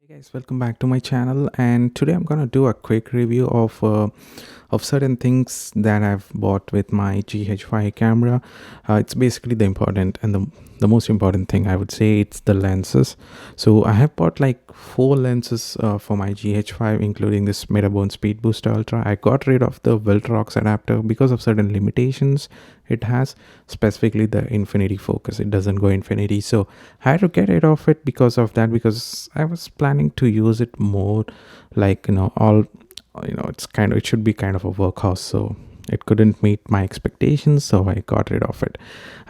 Hey guys, welcome back to my channel, and today I'm gonna do a quick review of certain things that I've bought with my GH5 camera. It's basically the important and the most important thing, I would say. It's the lenses. So I have bought like 4 lenses for my GH5, including this Metabones Speedbooster Ultra. I got rid of the Viltrox adapter because of certain limitations it has, specifically the infinity focus. It doesn't go infinity, so I had to get rid of it because of that, because I was planning to use it more, like, it should be kind of a workhorse, so it couldn't meet my expectations, so I got rid of it.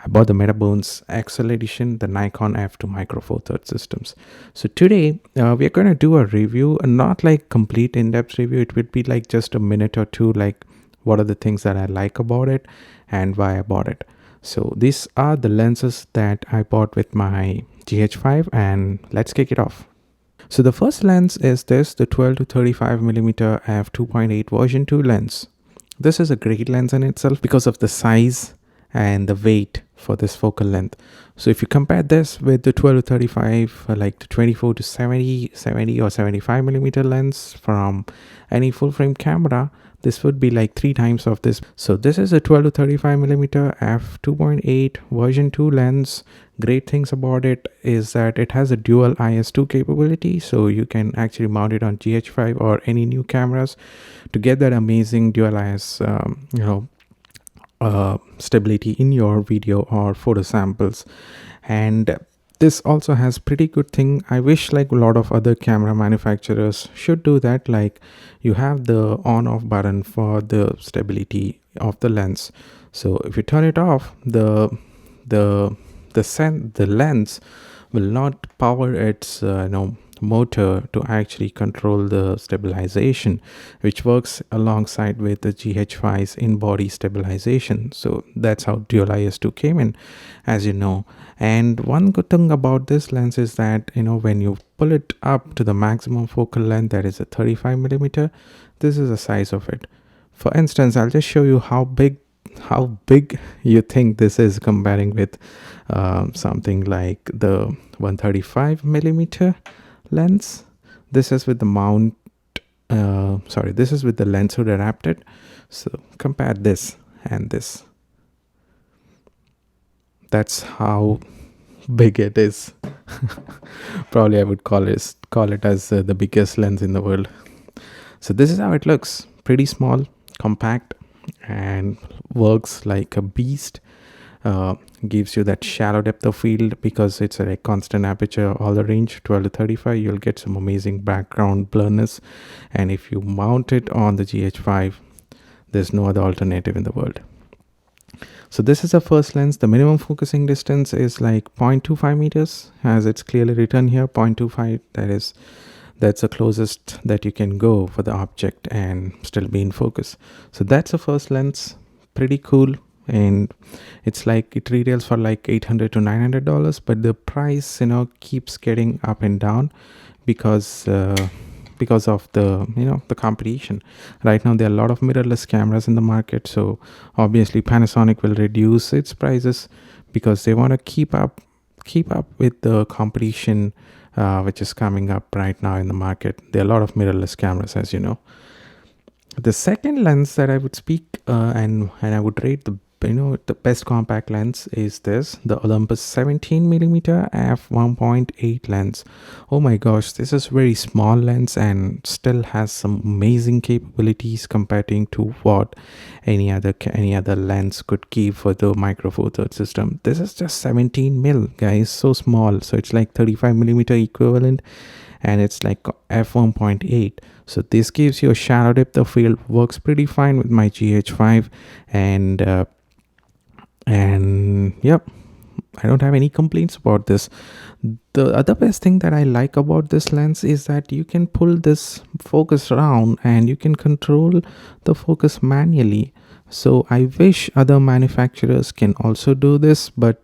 I bought the Metabones XL edition, the Nikon f2 micro four thirds systems. So today we are going to do a review, not like complete in-depth review. It would be like just a minute or two, like what are the things that I like about it and why I bought it. So these are the lenses that I bought with my GH5, and let's kick it off. So the first lens is the 12 to 35 millimeter f2.8 version 2 lens. This is a great lens in itself because of the size and the weight for this focal length. So if you compare this with the 12 to 35, like the 24 to 70 or 75 millimeter lens from any full frame camera, this would be like 3 times of this. So this is a 12 to 35 millimeter f2.8 version 2 lens. Great things about it is that it has a dual IS2 capability, so you can actually mount it on GH5 or any new cameras to get that amazing dual IS stability in your video or photo samples. And this also has pretty good thing. I wish like a lot of other camera manufacturers should do that, like you have the on off button for the stability of the lens. So if you turn it off, the lens will not power its motor to actually control the stabilization, which works alongside with the GH5's in-body stabilization. So that's how dual IS2 came in, as you know. And one good thing about this lens is that, when you pull it up to the maximum focal length, that is a 35 millimeter, this is the size of it. For instance, I'll just show you how big you think this is, comparing with something like the 135 millimeter lens. This is with the mount, this is with the lens hood adapted. So compare this and this. That's how big it is. Probably I would call it as the biggest lens in the world. So this is how it looks. Pretty small, compact, and works like a beast. Gives you that shallow depth of field because it's a constant aperture all the range 12 to 35. You'll get some amazing background blurriness, and if you mount it on the GH5, there's no other alternative in the world. So this is the first lens. The minimum focusing distance is like 0.25 meters, as it's clearly written here, 0.25. That's the closest that you can go for the object and still be in focus. So that's the first lens. Pretty cool. And it's like it retails for like $800 to $900, but the price keeps getting up and down because of the competition. Right now there are a lot of mirrorless cameras in the market, so obviously Panasonic will reduce its prices because they want to keep up with the competition which is coming up right now in the market. There are a lot of mirrorless cameras, as you know. The second lens that I would speak and I would rate the best compact lens is the Olympus 17mm f1.8 lens. Oh my gosh, this is very small lens and still has some amazing capabilities comparing to what any other lens could give for the micro four thirds system. This is just 17mm, guys, so small. So it's like 35mm equivalent, and it's like f1.8. so this gives you a shallow depth of field, works pretty fine with my GH5, and yep, I don't have any complaints about this. The other best thing that I like about this lens is that you can pull this focus around and you can control the focus manually. So I wish other manufacturers can also do this, but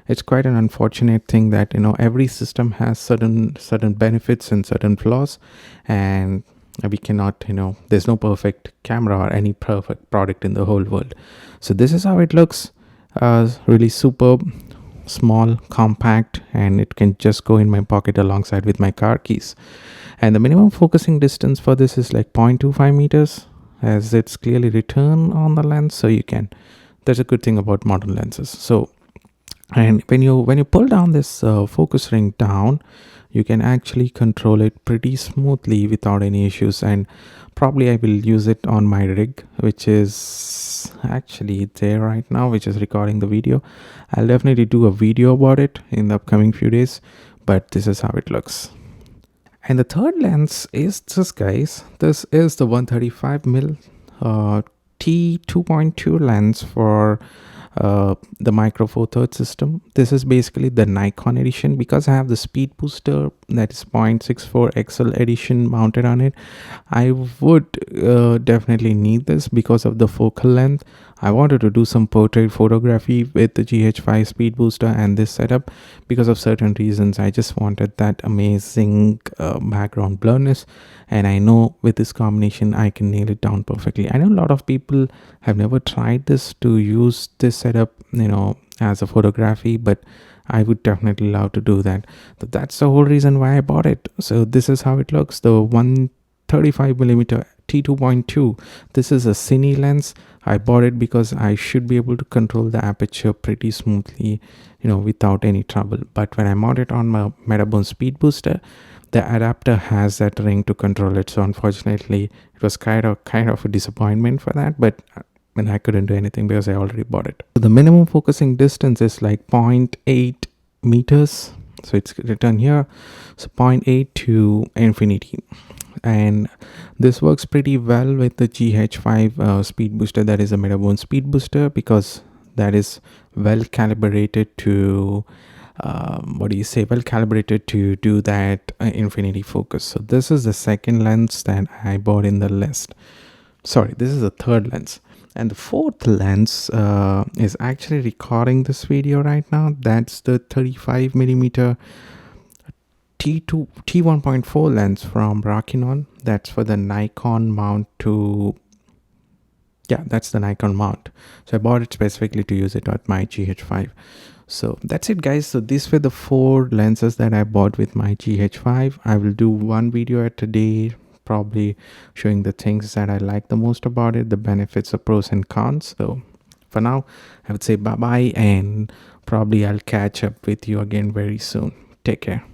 it's quite an unfortunate thing that every system has certain benefits and certain flaws, and we cannot there's no perfect camera or any perfect product in the whole world. So this is how it looks. Really superb. small, compact, and it can just go in my pocket alongside with my car keys. And the minimum focusing distance for this is like 0.25 meters, as it's clearly written on the lens. So you can, that's a good thing about modern lenses. So, and when you pull down this focus ring down, you can actually control it pretty smoothly without any issues. And probably I will use it on my rig, which is actually there right now, which is recording the video. I'll definitely do a video about it in the upcoming few days, but this is how it looks. And the third lens is this, guys. This is the 135mm T2.2 lens for the micro four thirds system. This is basically the Nikon edition, because I have the speed booster, that is 0.64 XL edition mounted on it. I would definitely need this because of the focal length. I wanted to do some portrait photography with the GH5 speed booster and this setup because of certain reasons. I just wanted that amazing background blurriness, and I know with this combination I can nail it down perfectly. I know a lot of people have never tried this to use this setup, you know, as a photography, but I would definitely love to do that. So that's the whole reason why I bought it. So this is how it looks, the 135mm T2.2. This is a cine lens. I bought it because I should be able to control the aperture pretty smoothly, you know, without any trouble. But when I mount it on my Metabones Speedbooster, the adapter has that ring to control it. So unfortunately, it was kind of a disappointment for that, but and I couldn't do anything because I already bought it. So the minimum focusing distance is like 0.8 meters. So it's written here. So 0.8 to infinity. And this works pretty well with the GH5 speed booster, that is a Metabones speed booster, because that is well calibrated to well calibrated to do that infinity focus. So this is the second lens that I bought in the list. Sorry, this is the third lens. And the fourth lens is actually recording this video right now. That's the 35mm T1.4 lens from Rokinon. That's for the Nikon Mount that's the Nikon Mount. So I bought it specifically to use it at my GH5. So that's it, guys. So these were the 4 lenses that I bought with my GH5. I will do one video at a day, probably showing the things that I like the most about it, the benefits, the pros and cons. So for now, I would say bye-bye, and probably I'll catch up with you again very soon. Take care.